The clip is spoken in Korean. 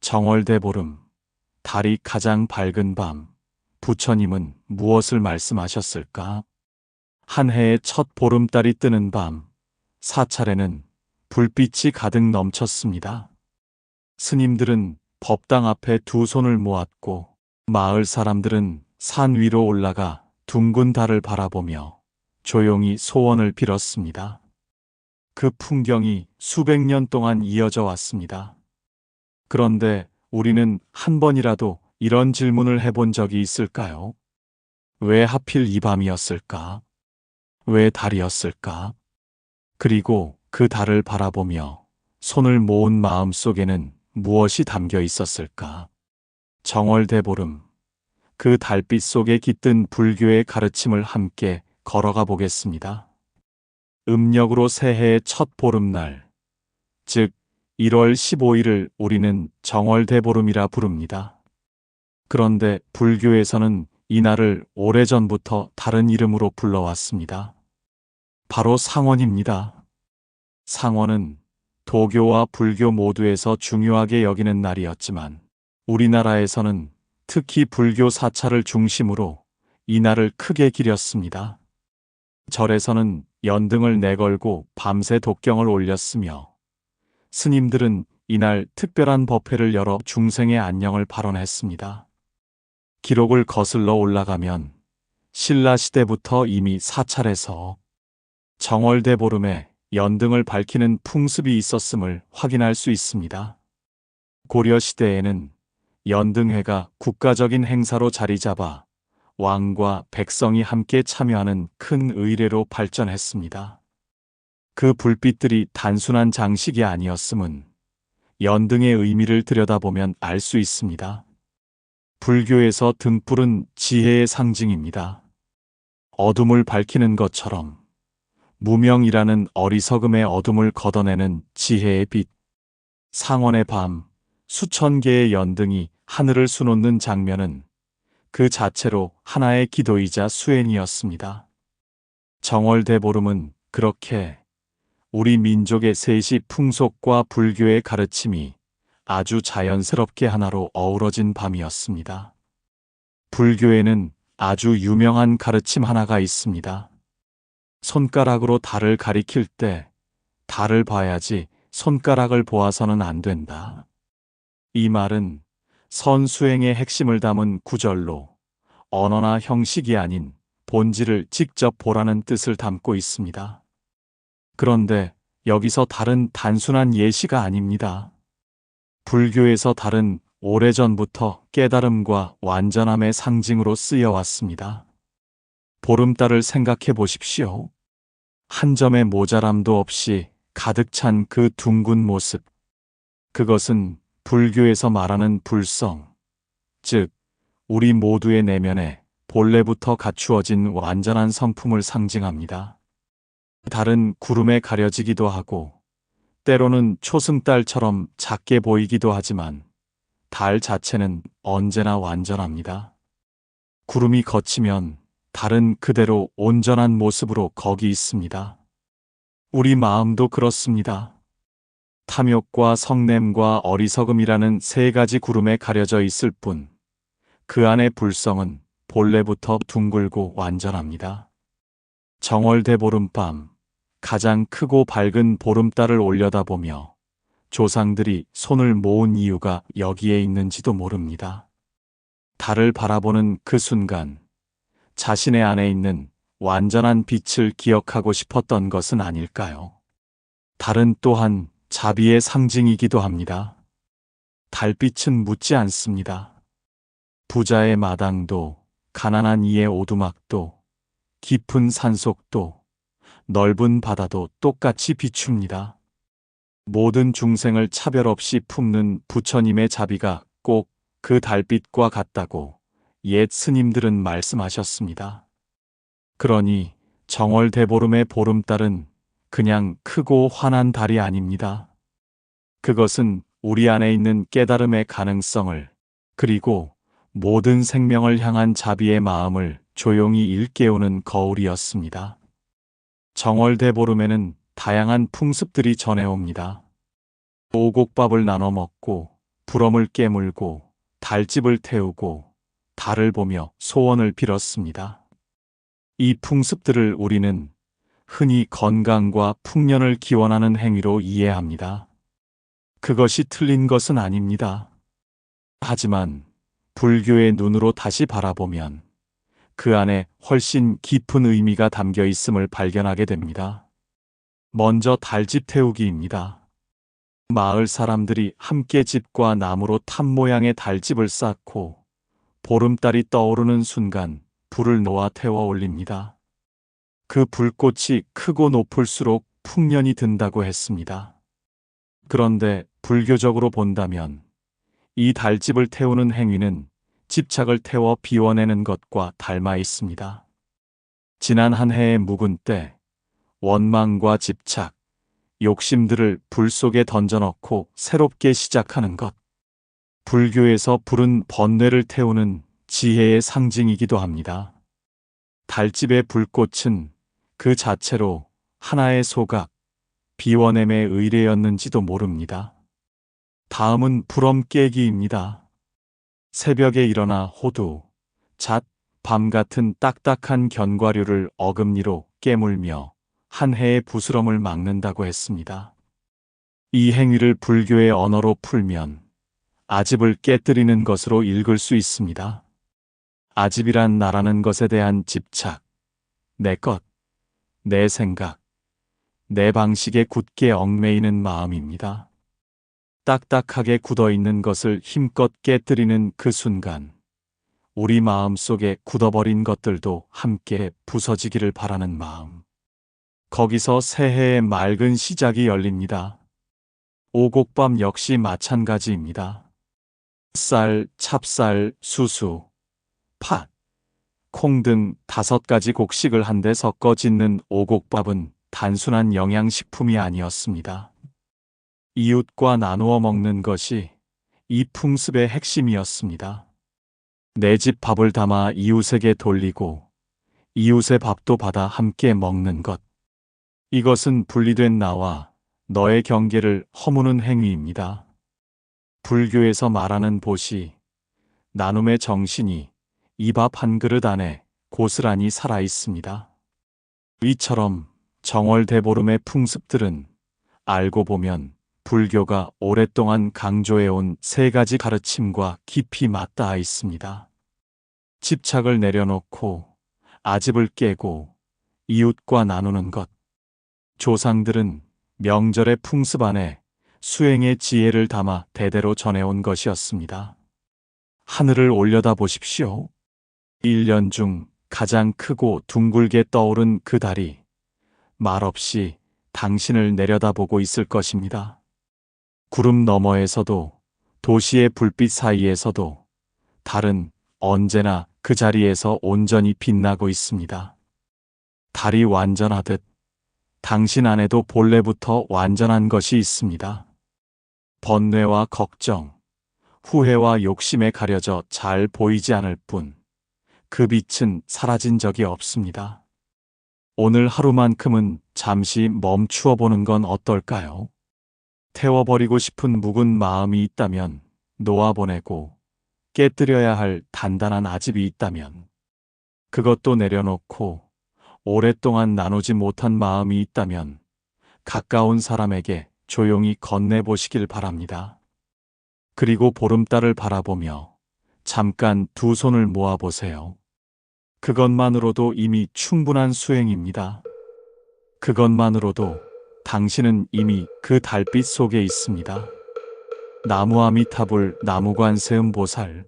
정월대보름, 달이 가장 밝은 밤, 부처님은 무엇을 말씀하셨을까? 한 해의 첫 보름달이 뜨는 밤, 사찰에는 불빛이 가득 넘쳤습니다. 스님들은 법당 앞에 두 손을 모았고, 마을 사람들은 산 위로 올라가 둥근 달을 바라보며 조용히 소원을 빌었습니다. 그 풍경이 수백 년 동안 이어져 왔습니다. 그런데 우리는 한 번이라도 이런 질문을 해본 적이 있을까요? 왜 하필 이 밤이었을까? 왜 달이었을까? 그리고 그 달을 바라보며 손을 모은 마음 속에는 무엇이 담겨 있었을까? 정월대보름, 그 달빛 속에 깃든 불교의 가르침을 함께 걸어가 보겠습니다. 음력으로 새해의 첫 보름날, 즉 1월 15일을 우리는 정월대보름이라 부릅니다. 그런데 불교에서는 이날을 오래전부터 다른 이름으로 불러왔습니다. 바로 상원입니다. 상원은 도교와 불교 모두에서 중요하게 여기는 날이었지만 우리나라에서는 특히 불교 사찰을 중심으로 이 날을 크게 기렸습니다. 절에서는 연등을 내걸고 밤새 독경을 올렸으며 스님들은 이날 특별한 법회를 열어 중생의 안녕을 발언했습니다. 기록을 거슬러 올라가면 신라 시대부터 이미 사찰에서 정월대보름에 연등을 밝히는 풍습이 있었음을 확인할 수 있습니다. 고려 시대에는 연등회가 국가적인 행사로 자리 잡아 왕과 백성이 함께 참여하는 큰 의례로 발전했습니다. 그 불빛들이 단순한 장식이 아니었음은 연등의 의미를 들여다보면 알 수 있습니다. 불교에서 등불은 지혜의 상징입니다. 어둠을 밝히는 것처럼 무명이라는 어리석음의 어둠을 걷어내는 지혜의 빛. 상원의 밤, 수천 개의 연등이 하늘을 수놓는 장면은 그 자체로 하나의 기도이자 수행이었습니다. 정월대보름은 그렇게 우리 민족의 셋이 풍속과 불교의 가르침이 아주 자연스럽게 하나로 어우러진 밤이었습니다. 불교에는 아주 유명한 가르침 하나가 있습니다. 손가락으로 달을 가리킬 때 달을 봐야지 손가락을 보아서는 안 된다. 이 말은 선수행의 핵심을 담은 구절로 언어나 형식이 아닌 본질을 직접 보라는 뜻을 담고 있습니다. 그런데 여기서 달은 단순한 예시가 아닙니다. 불교에서 달은 오래전부터 깨달음과 완전함의 상징으로 쓰여왔습니다. 보름달을 생각해 보십시오. 한 점의 모자람도 없이 가득 찬 그 둥근 모습. 그것은 불교에서 말하는 불성, 즉 우리 모두의 내면에 본래부터 갖추어진 완전한 성품을 상징합니다. 달은 구름에 가려지기도 하고 때로는 초승달처럼 작게 보이기도 하지만 달 자체는 언제나 완전합니다. 구름이 걷히면 달은 그대로 온전한 모습으로 거기 있습니다. 우리 마음도 그렇습니다. 탐욕과 성냄과 어리석음이라는 세 가지 구름에 가려져 있을 뿐 그 안의 불성은 본래부터 둥글고 완전합니다. 정월대보름밤, 가장 크고 밝은 보름달을 올려다보며 조상들이 손을 모은 이유가 여기에 있는지도 모릅니다. 달을 바라보는 그 순간 자신의 안에 있는 완전한 빛을 기억하고 싶었던 것은 아닐까요? 달은 또한 자비의 상징이기도 합니다. 달빛은 묻지 않습니다. 부자의 마당도, 가난한 이의 오두막도, 깊은 산속도, 넓은 바다도 똑같이 비춥니다. 모든 중생을 차별 없이 품는 부처님의 자비가 꼭 그 달빛과 같다고 옛 스님들은 말씀하셨습니다. 그러니 정월대보름의 보름달은 그냥 크고 환한 달이 아닙니다. 그것은 우리 안에 있는 깨달음의 가능성을, 그리고 모든 생명을 향한 자비의 마음을 조용히 일깨우는 거울이었습니다. 정월대보름에는 다양한 풍습들이 전해옵니다. 오곡밥을 나눠 먹고 불엄을 깨물고 달집을 태우고 달을 보며 소원을 빌었습니다. 이 풍습들을 우리는 흔히 건강과 풍년을 기원하는 행위로 이해합니다. 그것이 틀린 것은 아닙니다. 하지만 불교의 눈으로 다시 바라보면 그 안에 훨씬 깊은 의미가 담겨 있음을 발견하게 됩니다. 먼저 달집 태우기입니다. 마을 사람들이 함께 집과 나무로 탑 모양의 달집을 쌓고 보름달이 떠오르는 순간 불을 놓아 태워 올립니다. 그 불꽃이 크고 높을수록 풍년이 든다고 했습니다. 그런데 불교적으로 본다면 이 달집을 태우는 행위는 집착을 태워 비워내는 것과 닮아 있습니다. 지난 한 해의 묵은 때 원망과 집착, 욕심들을 불 속에 던져넣고 새롭게 시작하는 것. 불교에서 불은 번뇌를 태우는 지혜의 상징이기도 합니다. 달집의 불꽃은 그 자체로 하나의 소각, 비워냄의 의례였는지도 모릅니다. 다음은 불엄 깨기입니다. 새벽에 일어나 호두, 잣, 밤 같은 딱딱한 견과류를 어금니로 깨물며 한 해의 부스럼을 막는다고 했습니다. 이 행위를 불교의 언어로 풀면 아집을 깨뜨리는 것으로 읽을 수 있습니다. 아집이란 나라는 것에 대한 집착, 내 것, 내 생각, 내 방식에 굳게 얽매이는 마음입니다. 딱딱하게 굳어있는 것을 힘껏 깨뜨리는 그 순간, 우리 마음 속에 굳어버린 것들도 함께 부서지기를 바라는 마음. 거기서 새해의 맑은 시작이 열립니다. 오곡밤 역시 마찬가지입니다. 쌀, 찹쌀, 수수, 팥, 콩 등 5가지 곡식을 한데 섞어 짓는 오곡밥은 단순한 영양식품이 아니었습니다. 이웃과 나누어 먹는 것이 이 풍습의 핵심이었습니다. 내 집 밥을 담아 이웃에게 돌리고 이웃의 밥도 받아 함께 먹는 것. 이것은 분리된 나와 너의 경계를 허무는 행위입니다. 불교에서 말하는 보시, 나눔의 정신이 이 밥 한 그릇 안에 고스란히 살아 있습니다. 이처럼 정월대보름의 풍습들은 알고 보면 불교가 오랫동안 강조해온 3가지 가르침과 깊이 맞닿아 있습니다. 집착을 내려놓고 아집을 깨고 이웃과 나누는 것. 조상들은 명절의 풍습 안에 수행의 지혜를 담아 대대로 전해온 것이었습니다. 하늘을 올려다 보십시오. 1년 중 가장 크고 둥글게 떠오른 그 달이 말없이 당신을 내려다보고 있을 것입니다. 구름 너머에서도 도시의 불빛 사이에서도 달은 언제나 그 자리에서 온전히 빛나고 있습니다. 달이 완전하듯 당신 안에도 본래부터 완전한 것이 있습니다. 번뇌와 걱정, 후회와 욕심에 가려져 잘 보이지 않을 뿐 그 빛은 사라진 적이 없습니다. 오늘 하루만큼은 잠시 멈추어 보는 건 어떨까요? 태워버리고 싶은 묵은 마음이 있다면 놓아보내고 깨뜨려야 할 단단한 아집이 있다면 그것도 내려놓고 오랫동안 나누지 못한 마음이 있다면 가까운 사람에게 조용히 건네보시길 바랍니다. 그리고 보름달을 바라보며 잠깐 두 손을 모아보세요. 그것만으로도 이미 충분한 수행입니다. 그것만으로도 당신은 이미 그 달빛 속에 있습니다. 나무아미타불 나무관세음보살